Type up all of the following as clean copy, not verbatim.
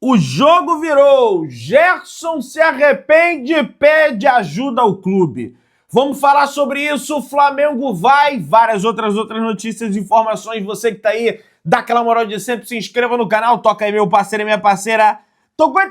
O jogo virou. Gerson se arrepende e pede ajuda ao clube. Vamos falar sobre isso. O Flamengo vai. Várias outras notícias e informações. Você que tá aí, dá aquela moral de sempre. Se inscreva no canal. Toca aí, meu parceiro e minha parceira. Então vem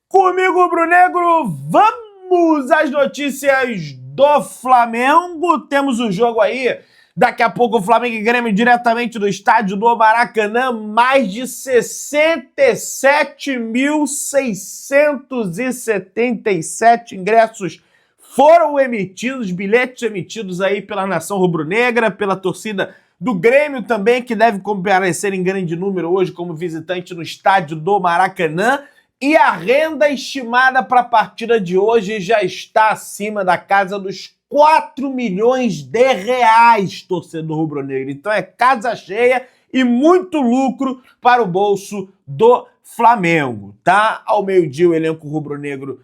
comigo, rubro-negro. Vamos às notícias do Flamengo. Temos o jogo aí. Daqui a pouco o Flamengo e Grêmio diretamente do estádio do Maracanã. Mais de 67.677 ingressos foram emitidos, bilhetes emitidos aí pela nação rubro-negra, pela torcida do Grêmio também, que deve comparecer em grande número hoje como visitante no estádio do Maracanã. E a renda estimada para a partida de hoje já está acima da casa dos 4 milhões de reais, torcedor rubro-negro. Então é casa cheia e muito lucro para o bolso do Flamengo, tá? Ao meio-dia o elenco rubro-negro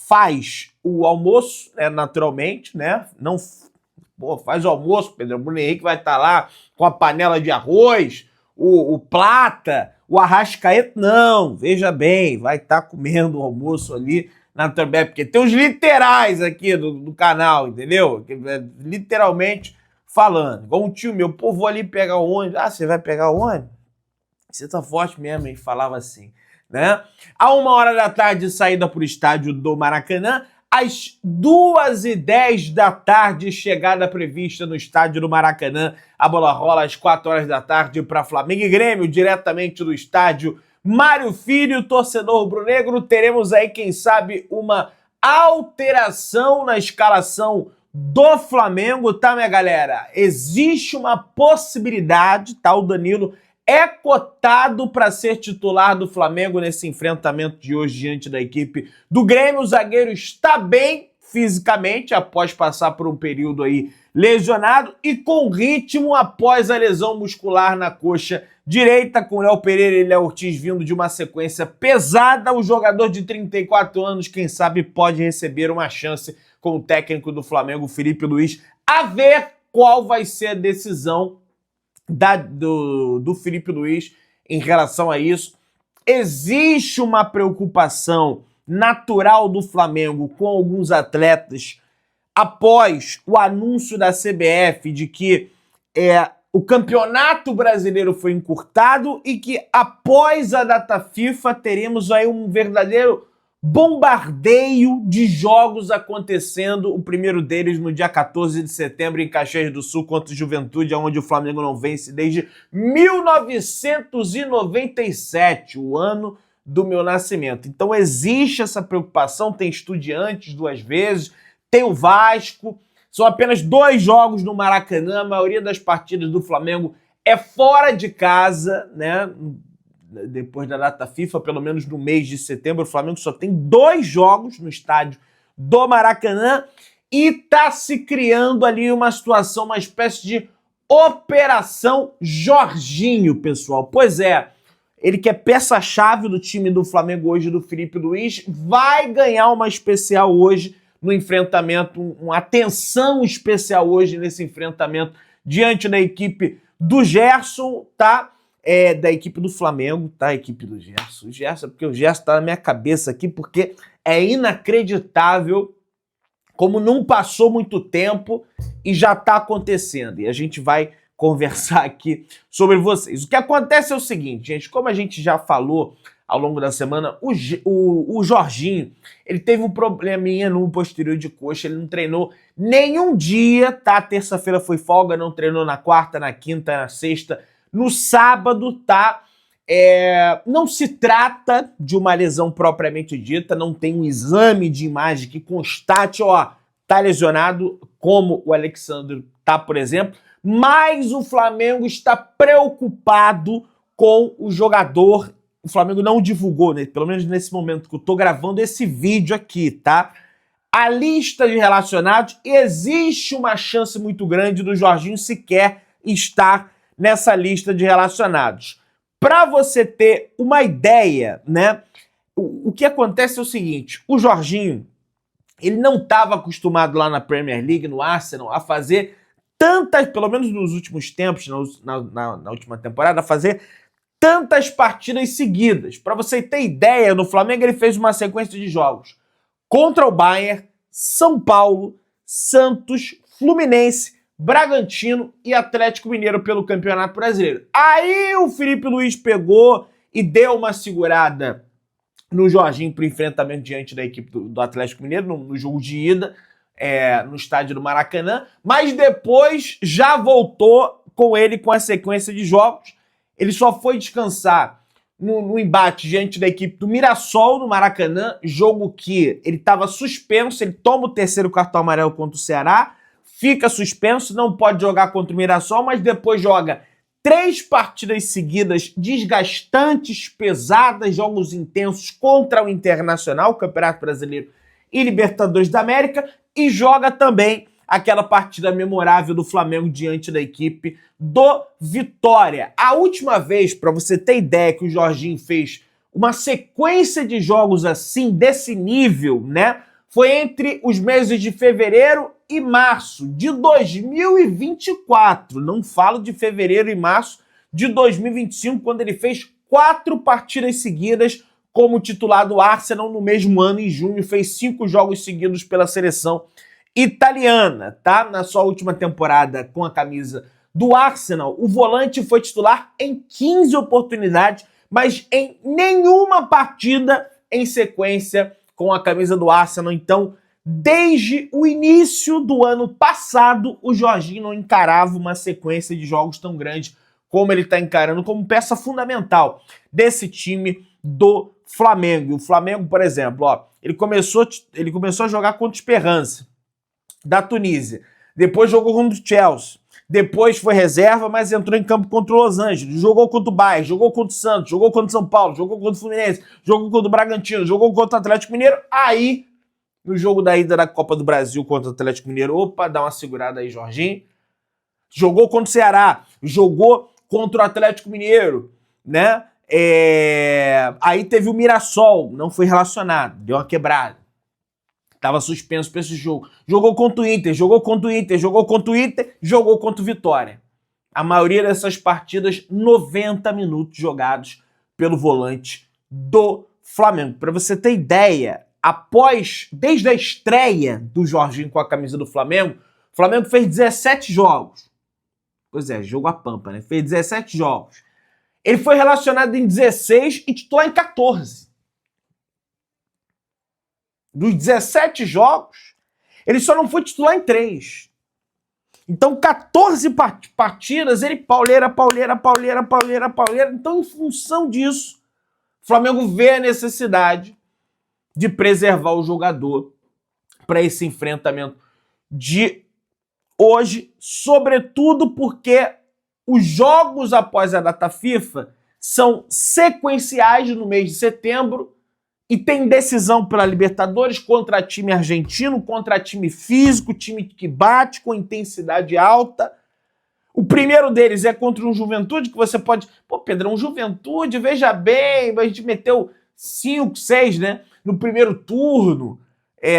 faz o almoço, naturalmente, né? Não, faz o almoço, Pedro Bruno Henrique vai estar lá com a panela de arroz, o Plata, o Arrascaeta, não, veja bem, vai estar comendo o almoço ali na também, porque tem os literais aqui do canal, entendeu? Literalmente falando. Igual um tio meu, pô, vou ali pegar o ônibus. Ah, você vai pegar o ônibus? Você tá forte mesmo, hein? Falava assim, né? A 1h da tarde, saída pro estádio do Maracanã. Às 2h10 da tarde, chegada prevista no estádio do Maracanã. A bola rola às 4h da tarde para Flamengo e Grêmio, diretamente do estádio Mário Filho, torcedor rubro-negro. Teremos aí, quem sabe, uma alteração na escalação do Flamengo, tá, minha galera? Existe uma possibilidade, tá? O Danilo é cotado para ser titular do Flamengo nesse enfrentamento de hoje diante da equipe do Grêmio. O zagueiro está bem fisicamente após passar por um período aí lesionado e com ritmo após a lesão muscular na coxa direita, com o Léo Pereira e Léo Ortiz vindo de uma sequência pesada. O jogador de 34 anos, quem sabe, pode receber uma chance com o técnico do Flamengo, Felipe Luiz, a ver qual vai ser a decisão do Felipe Luiz em relação a isso. Existe uma preocupação natural do Flamengo com alguns atletas após o anúncio da CBF de que o Campeonato Brasileiro foi encurtado e que após a data FIFA teremos aí um verdadeiro bombardeio de jogos acontecendo, o primeiro deles no dia 14 de setembro em Caxias do Sul contra o Juventude, onde o Flamengo não vence desde 1997, o ano do meu nascimento. Então existe essa preocupação, tem Estudiantes 2 vezes, tem o Vasco, são apenas 2 jogos no Maracanã, a maioria das partidas do Flamengo é fora de casa, né? Depois da data FIFA, pelo menos no mês de setembro, o Flamengo só tem 2 jogos no estádio do Maracanã e tá se criando ali uma situação, uma espécie de Operação Jorginho, pessoal. Pois é, ele que é peça-chave do time do Flamengo hoje, do Felipe Luiz, vai ganhar uma especial hoje no enfrentamento, uma atenção especial hoje nesse enfrentamento diante da equipe do Gerson, tá? Da equipe do Flamengo, tá? A equipe do Gerson. O Gerson, porque o Gerson tá na minha cabeça aqui, porque é inacreditável como não passou muito tempo e já tá acontecendo. E a gente vai conversar aqui sobre vocês. O que acontece é o seguinte, gente, como a gente já falou ao longo da semana, o Jorginho, ele teve um probleminha no posterior de coxa, ele não treinou nenhum dia, tá? Terça-feira foi folga, não treinou na quarta, na quinta, na sexta, no sábado, tá? Não se trata de uma lesão propriamente dita, não tem um exame de imagem que constate, ó, tá lesionado, como o Alexandre tá, por exemplo, mas o Flamengo está preocupado com o jogador. O Flamengo não divulgou, né, pelo menos nesse momento que eu tô gravando esse vídeo aqui, tá? A lista de relacionados, existe uma chance muito grande do Jorginho sequer estar nessa lista de relacionados. Para você ter uma ideia, né, o que acontece é o seguinte, o Jorginho, ele não estava acostumado lá na Premier League, no Arsenal, a fazer tantas, pelo menos nos últimos tempos, na última temporada, a fazer tantas partidas seguidas. Para você ter ideia, no Flamengo ele fez uma sequência de jogos contra o Bayern, São Paulo, Santos, Fluminense, Bragantino e Atlético Mineiro pelo Campeonato Brasileiro. Aí o Felipe Luiz pegou e deu uma segurada no Jorginho para o enfrentamento diante da equipe do Atlético Mineiro, no jogo de ida, no estádio do Maracanã, mas depois já voltou com ele com a sequência de jogos. Ele só foi descansar no embate diante da equipe do Mirassol no Maracanã, jogo que ele estava suspenso, ele toma o terceiro cartão amarelo contra o Ceará, fica suspenso, não pode jogar contra o Mirassol, mas depois joga 3 partidas seguidas desgastantes, pesadas, jogos intensos contra o Internacional, Campeonato Brasileiro e Libertadores da América, e joga também aquela partida memorável do Flamengo diante da equipe do Vitória. A última vez, para você ter ideia, que o Jorginho fez uma sequência de jogos assim, desse nível, né? Foi entre os meses de fevereiro e março de 2024. Não falo de fevereiro e março de 2025, quando ele fez 4 partidas seguidas como titular do Arsenal no mesmo ano, em junho. Fez 5 jogos seguidos pela seleção italiana, tá? Na sua última temporada com a camisa do Arsenal, o volante foi titular em 15 oportunidades, mas em nenhuma partida em sequência com a camisa do Arsenal. Então, desde o início do ano passado, o Jorginho não encarava uma sequência de jogos tão grande como ele está encarando, como peça fundamental desse time do Flamengo. E o Flamengo, por exemplo, ele começou a jogar contra o Esperance, da Tunísia. Depois jogou contra o Chelsea. Depois foi reserva, mas entrou em campo contra o Los Angeles. Jogou contra o Bayern, jogou contra o Santos, jogou contra o São Paulo, jogou contra o Fluminense, jogou contra o Bragantino, jogou contra o Atlético Mineiro. Aí, no jogo da ida da Copa do Brasil contra o Atlético Mineiro, opa, dá uma segurada aí, Jorginho. Jogou contra o Ceará, jogou contra o Atlético Mineiro, né? Aí teve o Mirassol, não foi relacionado, deu uma quebrada. Estava suspenso para esse jogo. Jogou contra o Inter, jogou contra o Inter, jogou contra o Inter, jogou contra o Vitória. A maioria dessas partidas, 90 minutos jogados pelo volante do Flamengo. Para você ter ideia, desde a estreia do Jorginho com a camisa do Flamengo, o Flamengo fez 17 jogos. Pois é, jogo a pampa, né? Fez 17 jogos. Ele foi relacionado em 16 e titular em 14. Dos 17 jogos, ele só não foi titular em 3. Então, 14 partidas, ele pauleira. Então, em função disso, o Flamengo vê a necessidade de preservar o jogador para esse enfrentamento de hoje, sobretudo porque os jogos após a data FIFA são sequenciais no mês de setembro, e tem decisão pela Libertadores contra time argentino, contra time físico, time que bate com intensidade alta. O primeiro deles é contra um Juventude, que você pode... Pô, Pedrão, Juventude, veja bem, a gente meteu 5, 6, né, no primeiro turno.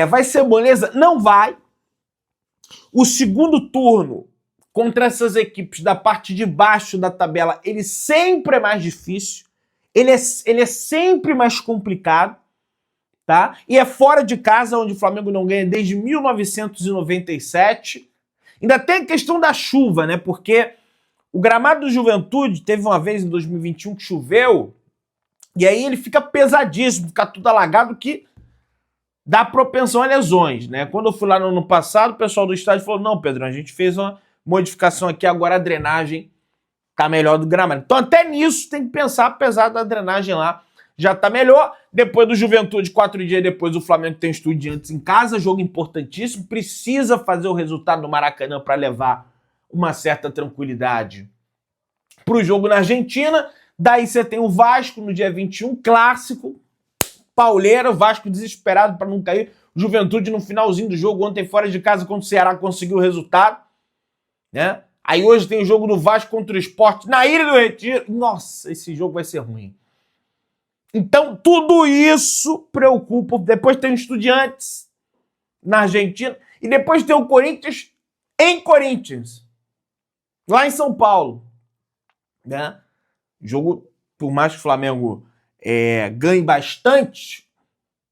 Vai ser moleza? Não vai. O segundo turno, contra essas equipes da parte de baixo da tabela, ele sempre é mais difícil. Ele é sempre mais complicado. Tá? E é fora de casa, onde o Flamengo não ganha desde 1997. Ainda tem a questão da chuva, né? Porque o gramado do Juventude teve uma vez em 2021 que choveu, e aí ele fica pesadíssimo, fica tudo alagado, que dá propensão a lesões, né? Quando eu fui lá no ano passado, o pessoal do estádio falou: não, Pedro, a gente fez uma modificação aqui, agora a drenagem tá melhor do gramado. Então até nisso tem que pensar, apesar da drenagem lá já tá melhor. Depois do Juventude, 4 dias depois, o Flamengo tem Estudiantes em casa, jogo importantíssimo, precisa fazer o resultado no Maracanã para levar uma certa tranquilidade pro jogo na Argentina. Daí você tem o Vasco no dia 21, clássico, pauleira, o Vasco desesperado para não cair. Juventude no finalzinho do jogo, ontem fora de casa contra o Ceará, conseguiu o resultado, né? Aí hoje tem o jogo do Vasco contra o Sport na Ilha do Retiro. Nossa, esse jogo vai ser ruim. Então, tudo isso preocupa. Depois tem o Estudiantes na Argentina. E depois tem o Corinthians em Corinthians, lá em São Paulo, né? Jogo por mais que o Flamengo ganhe bastante,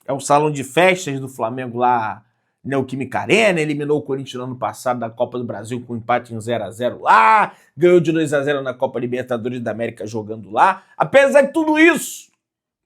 é o salão de festas do Flamengo lá, Neoquímica Arena, eliminou o Corinthians no ano passado da Copa do Brasil com um empate em 0x0 lá, ganhou de 2x0 na Copa Libertadores da América jogando lá. Apesar de tudo isso,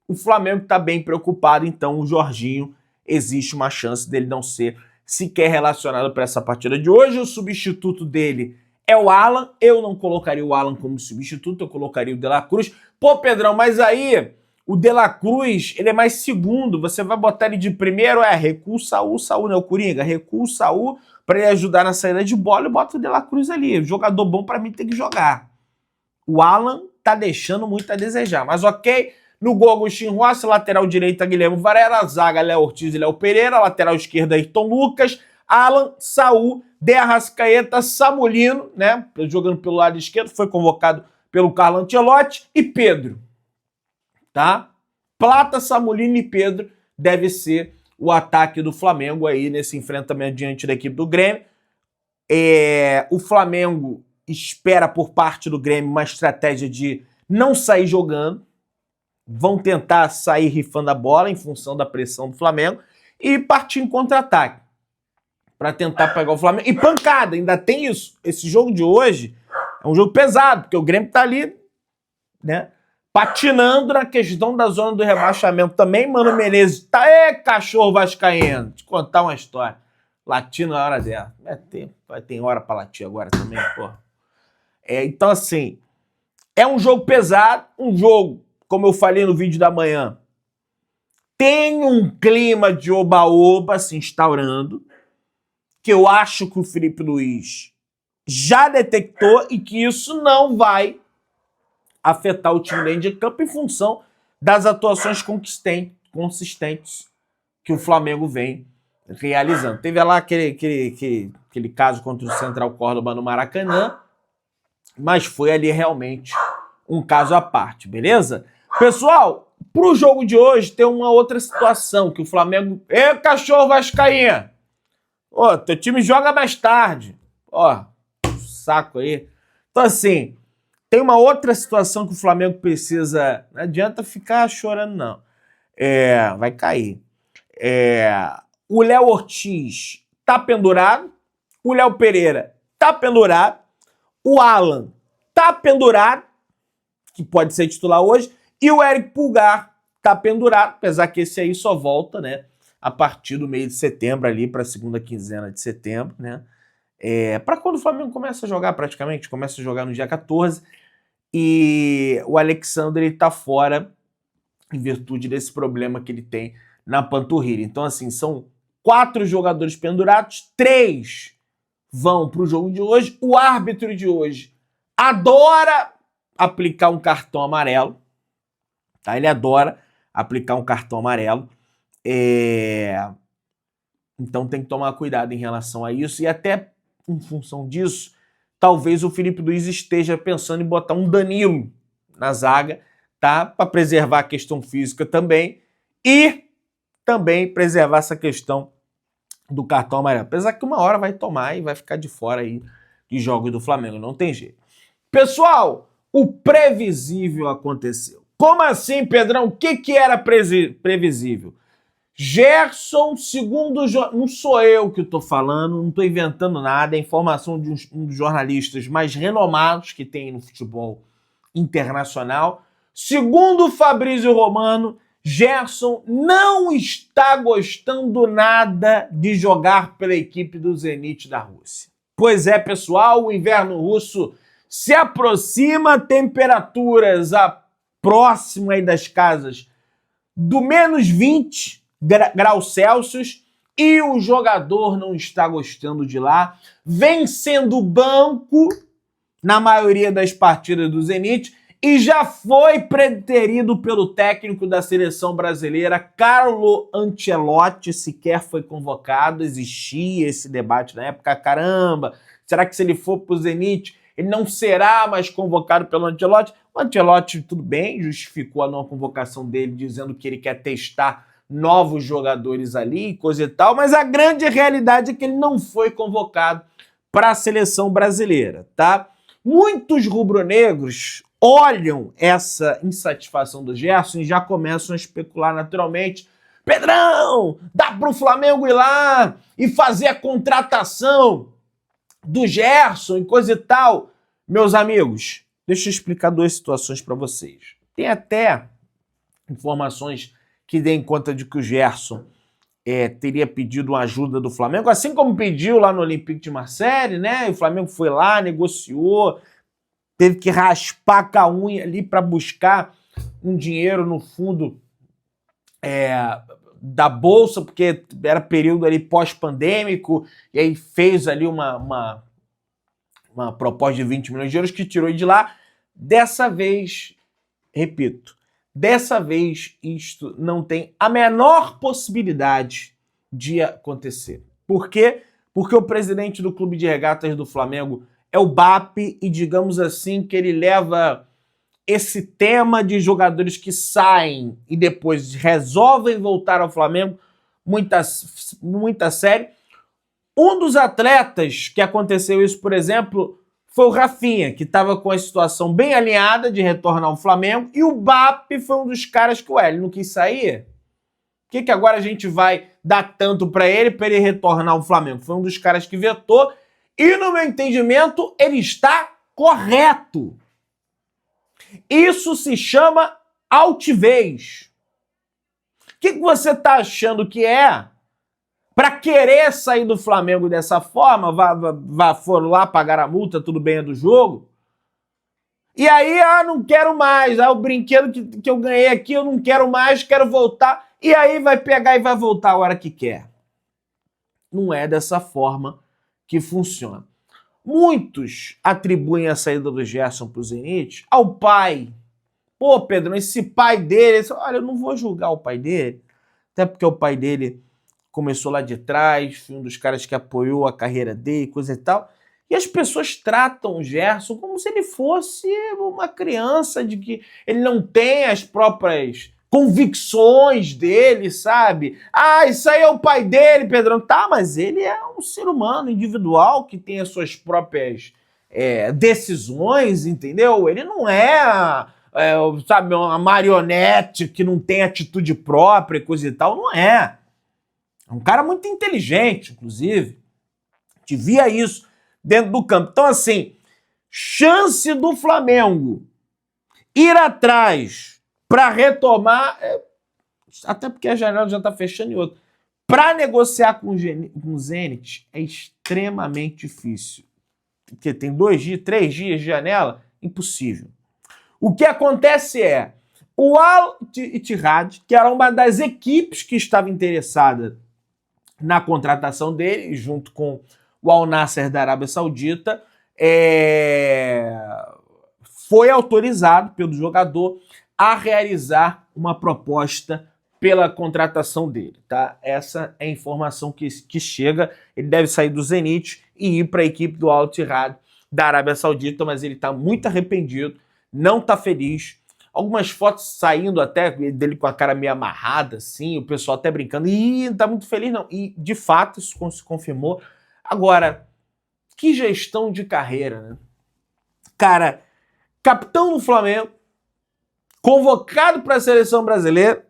o Flamengo está bem preocupado, então o Jorginho, existe uma chance dele não ser sequer relacionado para essa partida de hoje. O substituto dele é o Alan. Eu não colocaria o Alan como substituto, eu colocaria o De La Cruz. Pô, Pedrão, mas aí o De La Cruz, ele é mais segundo, você vai botar ele de primeiro, recua o Saúl, né, o Coringa, recua o Saúl para ele ajudar na saída de bola e bota o De La Cruz ali. Jogador bom para mim tem que jogar. O Alan tá deixando muito a desejar, mas ok. No gol, Agostinho Rossi, lateral direita, Guilherme Varela, zaga, Léo Ortiz e Léo Pereira, lateral esquerda, Ayrton Lucas, Alan, Saúl, De Arrascaeta, Samulino, né, jogando pelo lado esquerdo, foi convocado pelo Carlo Ancelotti, e Pedro, tá? Plata, Samulino e Pedro deve ser o ataque do Flamengo aí nesse enfrentamento diante da equipe do Grêmio. O Flamengo espera por parte do Grêmio uma estratégia de não sair jogando, vão tentar sair rifando a bola em função da pressão do Flamengo e partir em contra-ataque para tentar pegar o Flamengo. E pancada, ainda tem isso. Esse jogo de hoje é um jogo pesado, porque o Grêmio tá ali, né, patinando na questão da zona do rebaixamento também. Mano Menezes tá, cachorro vascaíno, te contar uma história. Latindo na hora dela. Vai ter hora para latir agora também, porra. Então, assim, é um jogo pesado, um jogo, como eu falei no vídeo da manhã, tem um clima de oba-oba se instaurando, que eu acho que o Felipe Luiz já detectou e que isso não vai afetar o time dentro de campo em função das atuações consistentes que o Flamengo vem realizando. Teve lá aquele caso contra o Central Córdoba no Maracanã, mas foi ali realmente um caso à parte, beleza? Pessoal, pro jogo de hoje tem uma outra situação, que o Flamengo... cachorro vascaíno! Teu time joga mais tarde. Saco aí. Então, assim, tem uma outra situação que o Flamengo precisa... Não adianta ficar chorando, não. Vai cair. O Léo Ortiz tá pendurado. O Léo Pereira tá pendurado. O Alan tá pendurado, que pode ser titular hoje. E o Eric Pulgar tá pendurado, apesar que esse aí só volta, né, a partir do mês de setembro, ali para a segunda quinzena de setembro, né? Para quando o Flamengo começa a jogar, praticamente, começa a jogar no dia 14. E o Alexandre tá fora em virtude desse problema que ele tem na panturrilha. Então, assim, são 4 jogadores pendurados, 3 vão para o jogo de hoje. O árbitro de hoje adora aplicar um cartão amarelo, tá? Ele adora aplicar um cartão amarelo. Então tem que tomar cuidado em relação a isso. E até em função disso, talvez o Felipe Luiz esteja pensando em botar um Danilo na zaga, tá? Para preservar a questão física também. E também preservar essa questão do cartão amarelo. Apesar que uma hora vai tomar e vai ficar de fora aí de jogos do Flamengo. Não tem jeito. Pessoal, o previsível aconteceu. Como assim, Pedrão? O que era previsível? Gerson, segundo... Não sou eu que estou falando, não estou inventando nada. É informação de um dos jornalistas mais renomados que tem no futebol internacional. Segundo Fabrício Romano, Gerson não está gostando nada de jogar pela equipe do Zenit da Rússia. Pois é, pessoal, o inverno russo se aproxima, temperaturas próximas aí das casas do menos 20 graus Celsius, e o jogador não está gostando de lá, vem sendo banco na maioria das partidas do Zenit, e já foi preterido pelo técnico da seleção brasileira, Carlo Ancelotti, sequer foi convocado. Existia esse debate na época, caramba, será que se ele for pro Zenit, ele não será mais convocado pelo Ancelotti? O Ancelotti, tudo bem, justificou a não convocação dele, dizendo que ele quer testar novos jogadores ali, coisa e tal, mas a grande realidade é que ele não foi convocado para a seleção brasileira, tá? Muitos rubro-negros olham essa insatisfação do Gerson e já começam a especular naturalmente. Pedrão, dá para o Flamengo ir lá e fazer a contratação do Gerson e coisa e tal. Meus amigos, deixa eu explicar duas situações para vocês. Tem até informações que deem conta de que o Gerson teria pedido uma ajuda do Flamengo, assim como pediu lá no Olympique de Marseille, né? E o Flamengo foi lá, negociou, teve que raspar com a unha ali para buscar um dinheiro no fundo da Bolsa, porque era período ali pós-pandêmico, e aí fez ali uma proposta de 20 milhões de euros que tirou de lá. Dessa vez, repito, dessa vez isto não tem a menor possibilidade de acontecer. Por quê? Porque o presidente do Clube de Regatas do Flamengo é o BAP e, digamos assim, que ele leva esse tema de jogadores que saem e depois resolvem voltar ao Flamengo muita série. Um dos atletas que aconteceu isso, por exemplo, foi o Rafinha, que estava com a situação bem alinhada de retornar ao Flamengo, e o BAP foi um dos caras que ele não quis sair. Por que agora a gente vai dar tanto para ele retornar ao Flamengo? Foi um dos caras que vetou, e no meu entendimento ele está correto. Isso se chama altivez. O que você está achando que é? Para querer sair do Flamengo dessa forma, foram lá pagar a multa, tudo bem, é do jogo. E aí, não quero mais. O brinquedo que eu ganhei aqui, eu não quero mais, quero voltar. E aí vai pegar e vai voltar a hora que quer. Não é dessa forma que funciona. Muitos atribuem a saída do Gerson pro Zenit ao pai. Pô, Pedro, esse pai dele... Olha, eu não vou julgar o pai dele, até porque o pai dele começou lá de trás, foi um dos caras que apoiou a carreira dele, coisa e tal. E as pessoas tratam o Gerson como se ele fosse uma criança, de que ele não tem as próprias convicções dele, sabe? Isso aí é o pai dele, Pedrão. Tá, mas ele é um ser humano individual que tem as suas próprias decisões, entendeu? Ele não sabe, uma marionete que não tem atitude própria, coisa e tal. Não é. É um cara muito inteligente, inclusive. A gente via isso dentro do campo. Então, assim, chance do Flamengo ir atrás para retomar, até porque a janela já está fechando em outro, para negociar com o Zenit é extremamente difícil. Porque tem 2 dias, 3 dias de janela, impossível. O que acontece é, o Al-Ittihad, que era uma das equipes que estava interessada na contratação dele, junto com o Al-Nassr da Arábia Saudita, foi autorizado pelo jogador a realizar uma proposta pela contratação dele, tá? Essa é a informação que chega. Ele deve sair do Zenit e ir para a equipe do Al-Ittihad da Arábia Saudita, mas ele está muito arrependido, não está feliz. Algumas fotos saindo até dele com a cara meio amarrada, assim, o pessoal até brincando. Não está muito feliz, não. E, de fato, isso se confirmou. Agora, que gestão de carreira, né? Cara, capitão do Flamengo, convocado para a seleção brasileira,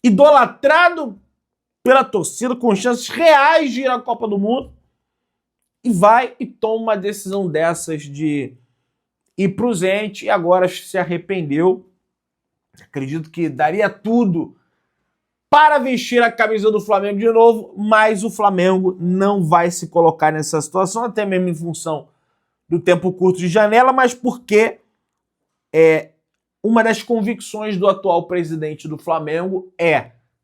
idolatrado pela torcida, com chances reais de ir à Copa do Mundo, e vai e toma uma decisão dessas de ir pro Zenit, e agora se arrependeu. Acredito que daria tudo para vestir a camisa do Flamengo de novo, mas o Flamengo não vai se colocar nessa situação, até mesmo em função do tempo curto de janela, mas porque uma das convicções do atual presidente do Flamengo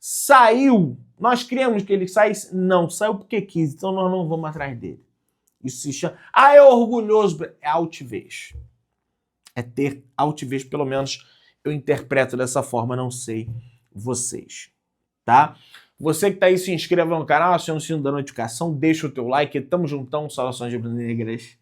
saiu. Nós queríamos que ele saísse? Não, saiu porque quis, então nós não vamos atrás dele. Isso se chama... é orgulhoso. É altivez. É ter altivez, pelo menos eu interpreto dessa forma, não sei vocês, tá? Você que tá aí, se inscreva no canal, aciona o sino da notificação, deixa o teu like, tamo juntão, saudações rubro-negras.